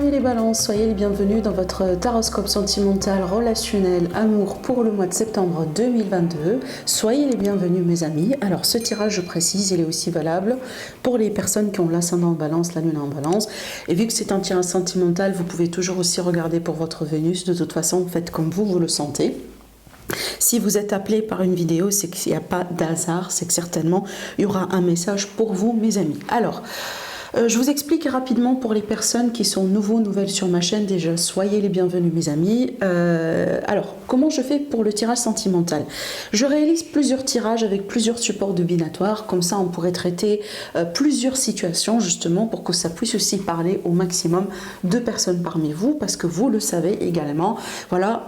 amis les balances, soyez les bienvenus dans votre taroscope sentimental, relationnel, amour pour le mois de septembre 2022. Soyez les bienvenus mes amis. Alors ce tirage, je précise, il est aussi valable pour les personnes qui ont l'ascendant en balance, la lune en balance. Et vu que c'est un tirage sentimental, vous pouvez toujours aussi regarder pour votre Vénus. De toute façon, faites comme vous le sentez. Si vous êtes appelé par une vidéo, c'est qu'il n'y a pas d'hasard, c'est que certainement il y aura un message pour vous mes amis. Alors, je vous explique rapidement pour les personnes qui sont nouvelles sur ma chaîne. Déjà, soyez les bienvenus mes amis. Alors, comment je fais pour le tirage sentimental? Je réalise plusieurs tirages avec plusieurs supports divinatoires. Comme ça, on pourrait traiter plusieurs situations justement pour que ça puisse aussi parler au maximum de personnes parmi vous. Parce que vous le savez également, voilà,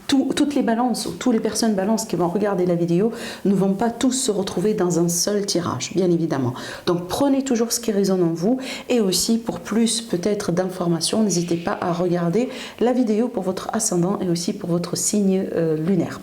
toutes les balances, toutes les personnes balances qui vont regarder la vidéo ne vont pas tous se retrouver dans un seul tirage, bien évidemment. Donc prenez toujours ce qui résonne en vous, et aussi pour plus peut-être d'informations, n'hésitez pas à regarder la vidéo pour votre ascendant et aussi pour votre signe lunaire.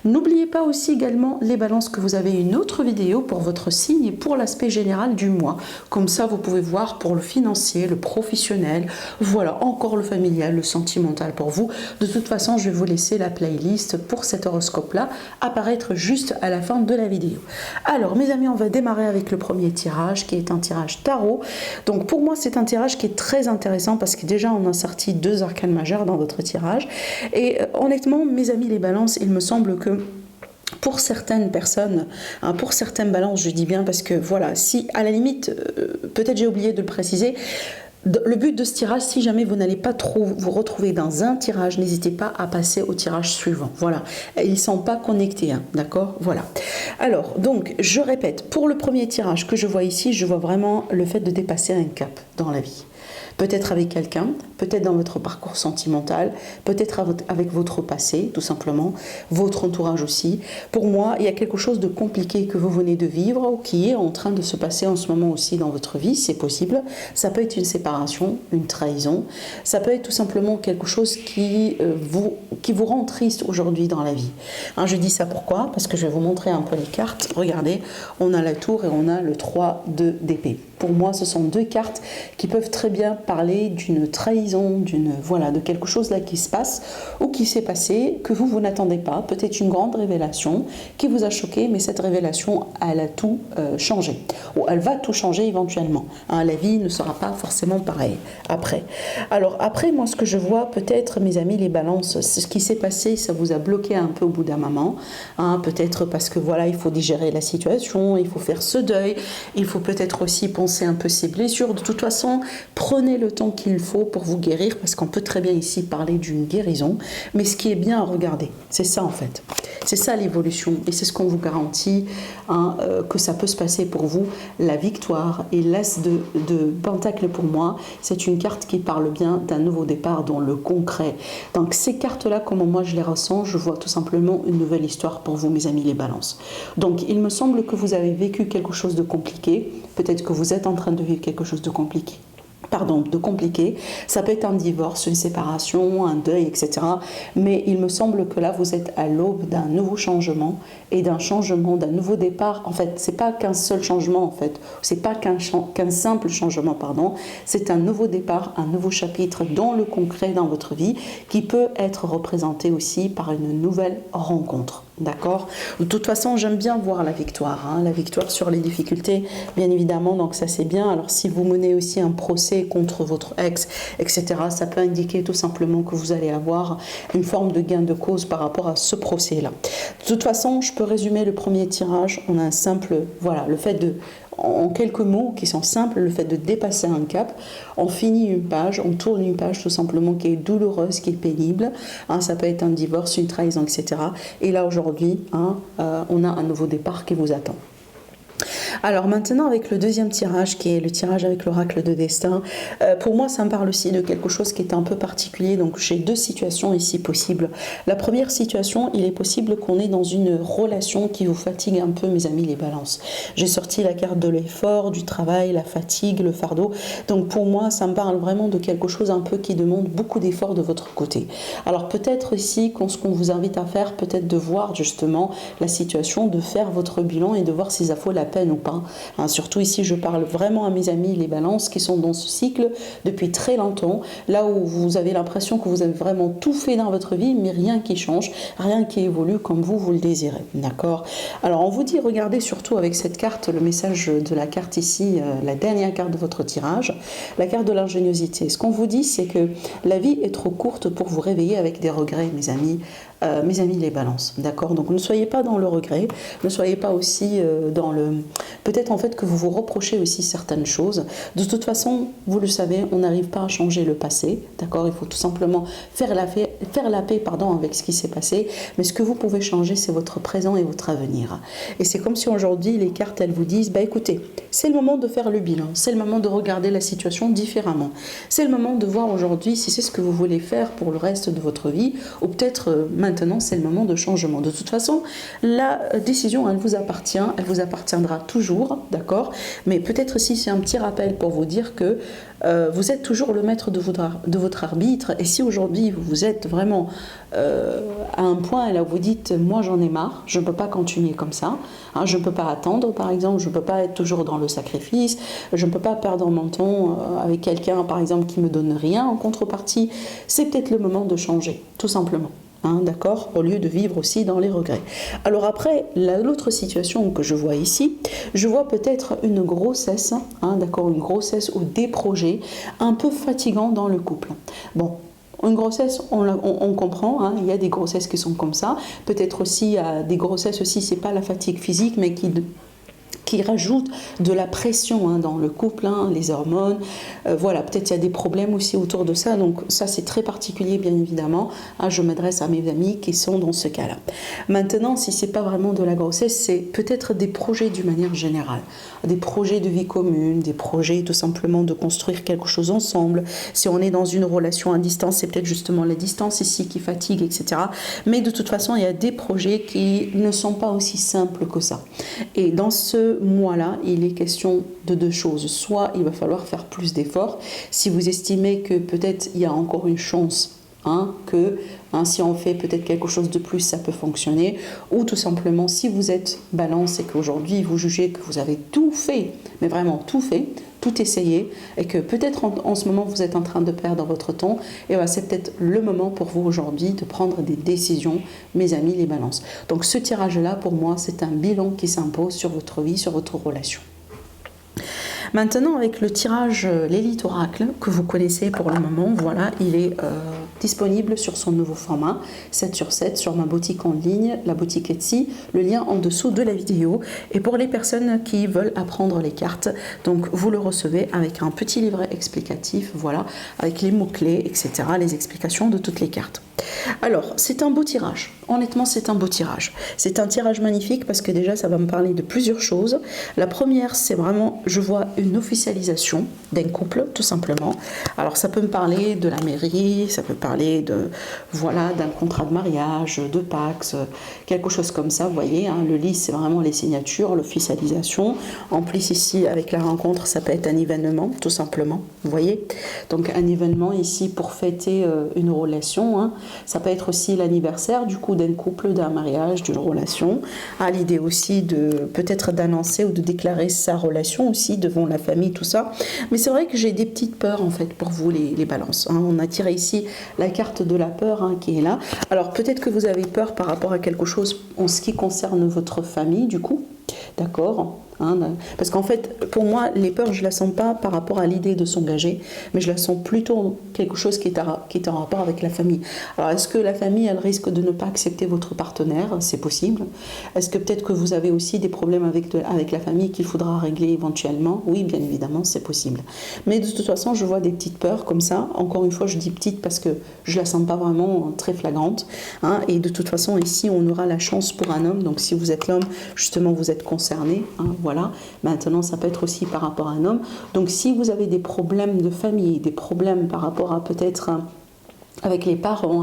N'oubliez pas aussi également les balances que vous avez une autre vidéo pour votre signe et pour l'aspect général du mois. Comme ça vous pouvez voir pour le financier, le professionnel, voilà, encore le familial, le sentimental pour vous. De toute façon, je vais vous laisser la playlist pour cet horoscope là apparaître juste à la fin de la vidéo. Alors mes amis, on va démarrer avec le premier tirage qui est un tirage tarot. Donc pour moi c'est un tirage qui est très intéressant parce que déjà on a sorti deux arcanes majeures dans votre tirage, et honnêtement mes amis les balances, il me semble que pour certaines personnes, pour certaines balances, je dis bien parce que voilà, si à la limite, peut-être j'ai oublié de le préciser, le but de ce tirage, si jamais vous n'allez pas trop vous retrouver dans un tirage, n'hésitez pas à passer au tirage suivant. Voilà, ils ne sont pas connectés, hein, d'accord? Voilà. Alors, donc, je répète, pour le premier tirage que je vois ici, je vois vraiment le fait de dépasser un cap dans la vie. Peut-être avec quelqu'un, peut-être dans votre parcours sentimental, peut-être avec votre passé, tout simplement, votre entourage aussi. Pour moi, il y a quelque chose de compliqué que vous venez de vivre ou qui est en train de se passer en ce moment aussi dans votre vie, c'est possible. Ça peut être une séparation, une trahison, ça peut être tout simplement quelque chose qui vous rend triste aujourd'hui dans la vie. Hein, je dis ça pourquoi? Parce que je vais vous montrer un peu les cartes. Regardez, on a la tour et on a le 3 d'épée. Pour moi, ce sont deux cartes qui peuvent très bien parler d'une trahison, de quelque chose là qui se passe ou qui s'est passé, que vous n'attendez pas, peut-être une grande révélation qui vous a choqué, mais cette révélation, elle a tout changé, ou elle va tout changer éventuellement. Hein, la vie ne sera pas forcément pareille après. Alors après, moi, ce que je vois, peut-être, mes amis, les balances, ce qui s'est passé, ça vous a bloqué un peu au bout d'un moment, hein, peut-être parce que voilà, il faut digérer la situation, il faut faire ce deuil, il faut peut-être aussi penser un peu ses blessures. De toute façon, prenez le temps qu'il faut pour vous guérir, parce qu'on peut très bien ici parler d'une guérison, mais ce qui est bien à regarder, c'est ça en fait, c'est ça l'évolution, et c'est ce qu'on vous garantit, hein, que ça peut se passer pour vous, la victoire. Et l'As de Pentacle, pour moi, c'est une carte qui parle bien d'un nouveau départ dans le concret. Donc ces cartes là, comment moi je les ressens, je vois tout simplement une nouvelle histoire pour vous mes amis les balances. Donc il me semble que vous avez vécu quelque chose de compliqué, peut-être que vous êtes en train de vivre quelque chose de compliqué. Ça peut être un divorce, une séparation, un deuil, etc. Mais il me semble que là, vous êtes à l'aube d'un nouveau changement et d'un nouveau départ. En fait, c'est pas qu'un seul changement, en fait. C'est pas qu'un simple changement, pardon. C'est un nouveau départ, un nouveau chapitre dans le concret dans votre vie qui peut être représenté aussi par une nouvelle rencontre. D'accord? De toute façon, j'aime bien voir la victoire, hein, la victoire sur les difficultés, bien évidemment, donc ça c'est bien. Alors si vous menez aussi un procès contre votre ex, etc., ça peut indiquer tout simplement que vous allez avoir une forme de gain de cause par rapport à ce procès-là. De toute façon, je peux résumer le premier tirage. On a un simple, voilà, le fait de, en quelques mots qui sont simples, le fait de dépasser un cap, on finit une page, on tourne une page tout simplement qui est douloureuse, qui est pénible, hein, ça peut être un divorce, une trahison, etc. Et là aujourd'hui, hein, on a un nouveau départ qui vous attend. Alors maintenant avec le deuxième tirage qui est le tirage avec l'oracle de destin, pour moi ça me parle aussi de quelque chose qui est un peu particulier. Donc j'ai deux situations ici possibles. La première situation, il est possible qu'on est dans une relation qui vous fatigue un peu mes amis les balances. J'ai sorti la carte de l'effort, du travail, la fatigue, le fardeau. Donc pour moi ça me parle vraiment de quelque chose un peu qui demande beaucoup d'efforts de votre côté. Alors peut-être ici ce qu'on vous invite à faire, peut-être de voir justement la situation, de faire votre bilan et de voir si ça vaut la peine ou pas. Hein, surtout ici, je parle vraiment à mes amis, les balances, qui sont dans ce cycle depuis très longtemps, là où vous avez l'impression que vous avez vraiment tout fait dans votre vie, mais rien qui change, rien qui évolue comme vous le désirez. D'accord? Alors, on vous dit, regardez surtout avec cette carte, le message de la carte ici, la dernière carte de votre tirage, la carte de l'ingéniosité. Ce qu'on vous dit, c'est que la vie est trop courte pour vous réveiller avec des regrets, mes amis les balances, d'accord? Donc ne soyez pas dans le regret, ne soyez pas aussi dans le... Peut-être en fait que vous vous reprochez aussi certaines choses. De toute façon, vous le savez, on n'arrive pas à changer le passé, d'accord? Il faut tout simplement faire la paix avec ce qui s'est passé, mais ce que vous pouvez changer, c'est votre présent et votre avenir. Et c'est comme si aujourd'hui, les cartes, elles vous disent, bah écoutez, c'est le moment de faire le bilan, c'est le moment de regarder la situation différemment, c'est le moment de voir aujourd'hui si c'est ce que vous voulez faire pour le reste de votre vie, ou peut-être maintenant c'est le moment de changement. De toute façon, la décision, elle vous appartient, elle vous appartiendra toujours, d'accord? Mais peut-être si c'est un petit rappel pour vous dire que vous êtes toujours le maître de votre arbitre, et si aujourd'hui vous êtes vraiment à un point là où vous dites, moi j'en ai marre, je ne peux pas continuer comme ça, hein, je ne peux pas attendre par exemple, je ne peux pas être toujours dans le sacrifice, je ne peux pas perdre mon temps avec quelqu'un par exemple qui me donne rien en contrepartie, c'est peut-être le moment de changer, tout simplement. Hein, d'accord, au lieu de vivre aussi dans les regrets. Alors après, l'autre situation que je vois ici, je vois peut-être une grossesse, hein, d'accord, une grossesse ou des projets un peu fatigants dans le couple. Bon, une grossesse, on comprend, hein, il y a des grossesses qui sont comme ça. Peut-être aussi, des grossesses aussi, c'est pas la fatigue physique, mais qui rajoute de la pression hein, dans le couple, hein, les hormones, voilà, peut-être il y a des problèmes aussi autour de ça, donc ça c'est très particulier bien évidemment, hein, je m'adresse à mes amis qui sont dans ce cas-là. Maintenant, si c'est pas vraiment de la grossesse, c'est peut-être des projets d'une manière générale, des projets de vie commune, des projets tout simplement de construire quelque chose ensemble. Si on est dans une relation à distance, c'est peut-être justement la distance ici qui fatigue, etc. Mais de toute façon, il y a des projets qui ne sont pas aussi simples que ça. Et dans ce mois-là, il est question de deux choses. Soit il va falloir faire plus d'efforts, si vous estimez que peut-être il y a encore une chance, hein, que si on fait peut-être quelque chose de plus, ça peut fonctionner, ou tout simplement si vous êtes balance et qu'aujourd'hui vous jugez que vous avez tout fait, mais vraiment tout fait, tout essayé, et que peut-être en ce moment vous êtes en train de perdre votre temps, et bien c'est peut-être le moment pour vous aujourd'hui de prendre des décisions, mes amis les balances. Donc ce tirage-là, pour moi, c'est un bilan qui s'impose sur votre vie, sur votre relation. Maintenant, avec le tirage l'élite oracle que vous connaissez pour le moment, voilà, il est disponible sur son nouveau format 7/7 sur ma boutique en ligne, la boutique Etsy, le lien en dessous de la vidéo. Et pour les personnes qui veulent apprendre les cartes, donc vous le recevez avec un petit livret explicatif, voilà, avec les mots-clés, etc., les explications de toutes les cartes. Alors, c'est un beau tirage. Honnêtement, c'est un beau tirage. C'est un tirage magnifique parce que déjà, ça va me parler de plusieurs choses. La première, c'est vraiment, je vois une officialisation d'un couple, tout simplement. Alors, ça peut me parler de la mairie, ça peut parler de, voilà, d'un contrat de mariage, de Pax, quelque chose comme ça, vous voyez. Hein, le lit, c'est vraiment les signatures, l'officialisation. En plus, ici, avec la rencontre, ça peut être un événement, tout simplement, vous voyez. Donc, un événement ici pour fêter une relation, hein. Ça peut être aussi l'anniversaire du coup d'un couple, d'un mariage, d'une relation. À l'idée aussi de peut-être d'annoncer ou de déclarer sa relation aussi devant la famille, tout ça. Mais c'est vrai que j'ai des petites peurs en fait pour vous les balances. Hein. On a tiré ici la carte de la peur hein, qui est là. Alors peut-être que vous avez peur par rapport à quelque chose en ce qui concerne votre famille du coup. D'accord, hein, parce qu'en fait, pour moi, les peurs, je ne la sens pas par rapport à l'idée de s'engager, mais je la sens plutôt quelque chose qui est en rapport avec la famille. Alors, est-ce que la famille, elle risque de ne pas accepter votre partenaire? C'est possible. Est-ce que peut-être que vous avez aussi des problèmes avec la famille qu'il faudra régler éventuellement? Oui, bien évidemment, c'est possible. Mais de toute façon, je vois des petites peurs comme ça. Encore une fois, je dis petites parce que je ne la sens pas vraiment très flagrante. Hein, et de toute façon, ici, on aura la chance pour un homme. Donc, si vous êtes l'homme, justement, vous êtes concerné, hein, voilà. Maintenant, ça peut être aussi par rapport à un homme. Donc, si vous avez des problèmes de famille, des problèmes par rapport à peut-être avec les parents,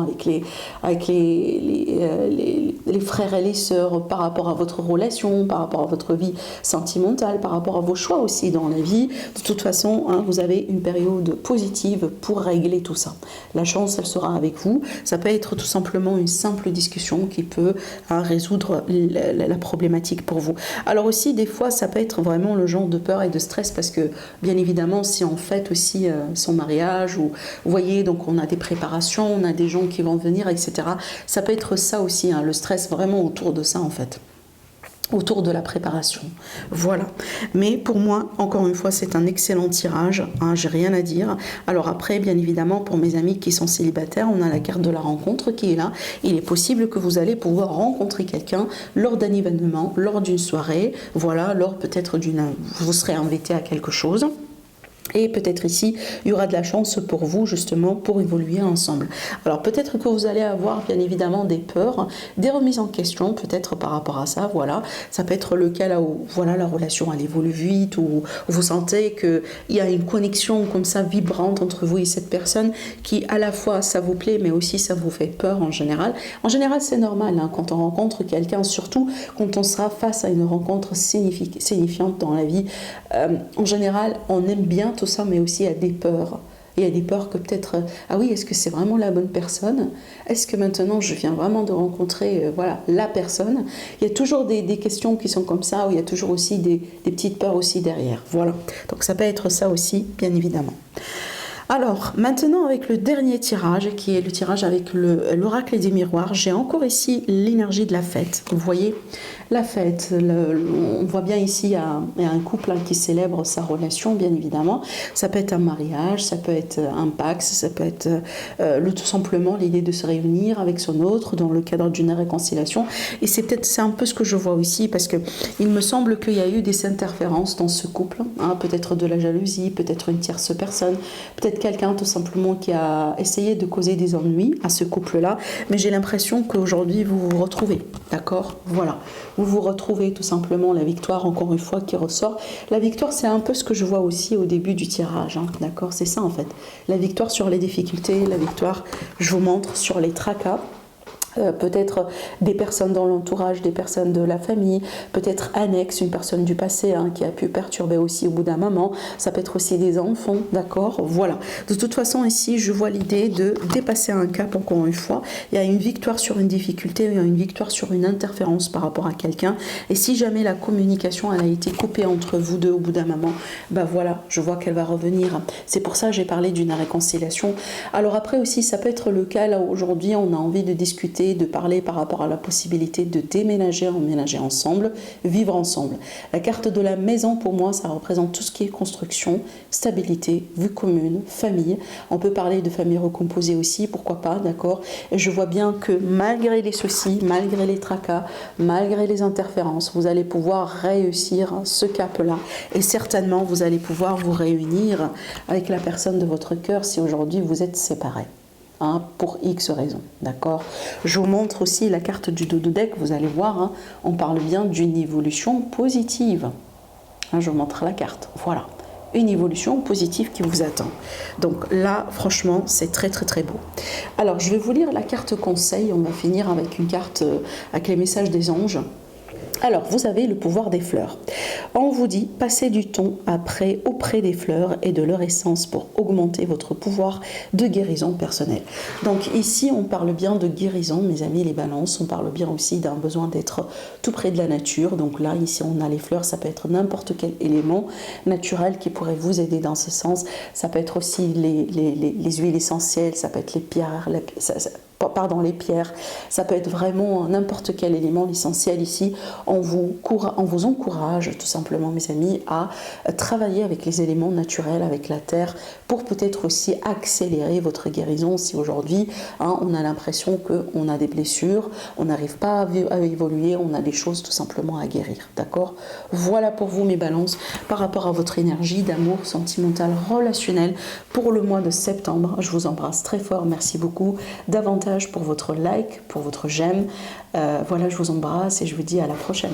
avec les frères et les sœurs, par rapport à votre relation, par rapport à votre vie sentimentale, par rapport à vos choix aussi dans la vie. De toute façon, hein, vous avez une période positive pour régler tout ça. La chance, elle sera avec vous. Ça peut être tout simplement une simple discussion qui peut résoudre la problématique pour vous. Alors aussi, des fois, ça peut être vraiment le genre de peur et de stress parce que, bien évidemment, si on fête aussi son mariage, ou vous voyez, donc on a des préparations, on a des gens qui vont venir, etc. Ça peut être ça aussi, hein, le stress vraiment autour de ça en fait, autour de la préparation. Voilà. Mais pour moi, encore une fois, c'est un excellent tirage, hein, j'ai rien à dire. Alors après, bien évidemment, pour mes amis qui sont célibataires, on a la carte de la rencontre qui est là. Il est possible que vous allez pouvoir rencontrer quelqu'un lors d'un événement, lors d'une soirée, voilà, lors peut-être vous serez invité à quelque chose. Et peut-être ici, il y aura de la chance pour vous justement pour évoluer ensemble. Alors peut-être que vous allez avoir bien évidemment des peurs, des remises en question peut-être par rapport à ça, voilà. Ça peut être le cas là où voilà, la relation elle évolue vite, ou vous sentez qu'il y a une connexion comme ça vibrante entre vous et cette personne qui à la fois ça vous plaît mais aussi ça vous fait peur en général. En général c'est normal hein, quand on rencontre quelqu'un, surtout quand on sera face à une rencontre signifiante dans la vie. En général on aime bien tout ça, mais aussi il y a des peurs. Il y a des peurs que peut-être, ah oui, est-ce que c'est vraiment la bonne personne? Est-ce que maintenant je viens vraiment de rencontrer voilà, la personne? Il y a toujours des questions qui sont comme ça, où il y a toujours aussi des petites peurs aussi derrière. Voilà, donc ça peut être ça aussi, bien évidemment. Alors, maintenant avec le dernier tirage, qui est le tirage avec l'oracle des miroirs, j'ai encore ici l'énergie de la fête. Vous voyez, la fête, on voit bien ici, il y a un couple qui célèbre sa relation, bien évidemment. Ça peut être un mariage, ça peut être un pax, ça peut être tout simplement l'idée de se réunir avec son autre dans le cadre d'une réconciliation. Et c'est un peu ce que je vois aussi, parce que il me semble qu'il y a eu des interférences dans ce couple, hein, peut-être de la jalousie, peut-être une tierce personne, peut-être quelqu'un tout simplement qui a essayé de causer des ennuis à ce couple-là, mais j'ai l'impression qu'aujourd'hui vous vous retrouvez, d'accord? Voilà, vous vous retrouvez tout simplement, la victoire encore une fois qui ressort. La victoire c'est un peu ce que je vois aussi au début du tirage, hein, d'accord? C'est ça en fait, la victoire sur les difficultés, la victoire, je vous montre, sur les tracas. Peut-être des personnes dans l'entourage, des personnes de la famille, peut-être annexe, une personne du passé hein, qui a pu perturber aussi au bout d'un moment. Ça peut être aussi des enfants, d'accord? Voilà. De toute façon, ici, je vois l'idée de dépasser un cap encore une fois. Il y a une victoire sur une difficulté, il y a une victoire sur une interférence par rapport à quelqu'un. Et si jamais la communication elle a été coupée entre vous deux au bout d'un moment, bah voilà, je vois qu'elle va revenir. C'est pour ça que j'ai parlé d'une réconciliation. Alors après aussi, ça peut être le cas là où aujourd'hui on a envie de discuter, de parler par rapport à la possibilité de déménager, emménager ensemble, vivre ensemble. La carte de la maison, pour moi, ça représente tout ce qui est construction, stabilité, vue commune, famille. On peut parler de famille recomposée aussi, pourquoi pas, d'accord? Et je vois bien que malgré les soucis, malgré les tracas, malgré les interférences, vous allez pouvoir réussir ce cap-là. Et certainement, vous allez pouvoir vous réunir avec la personne de votre cœur si aujourd'hui vous êtes séparés. Hein, pour X raisons, d'accord? Je vous montre aussi la carte du dos de deck, vous allez voir, hein, on parle bien d'une évolution positive. Hein, je vous montre la carte, voilà, une évolution positive qui vous attend. Donc là, franchement, c'est très très très beau. Alors, je vais vous lire la carte conseil, on va finir avec une carte avec les messages des anges. Alors, vous avez le pouvoir des fleurs. On vous dit, passez du temps auprès des fleurs et de leur essence pour augmenter votre pouvoir de guérison personnelle. Donc ici, on parle bien de guérison, mes amis les balances. On parle bien aussi d'un besoin d'être tout près de la nature. Donc là, ici, on a les fleurs. Ça peut être n'importe quel élément naturel qui pourrait vous aider dans ce sens. Ça peut être aussi les huiles essentielles. Ça peut être les pierres, les pierres, ça peut être vraiment n'importe quel élément essentiel ici. On vous encourage tout simplement, mes amis, à travailler avec les éléments naturels, avec la terre, pour peut-être aussi accélérer votre guérison. Si aujourd'hui, hein, on a l'impression qu'on a des blessures, on n'arrive pas à évoluer, on a des choses tout simplement à guérir, d'accord? Voilà pour vous, mes balances, par rapport à votre énergie d'amour sentimental, relationnel pour le mois de septembre. Je vous embrasse très fort, merci beaucoup davantage pour votre like, pour votre j'aime. Voilà, je vous embrasse et je vous dis à la prochaine.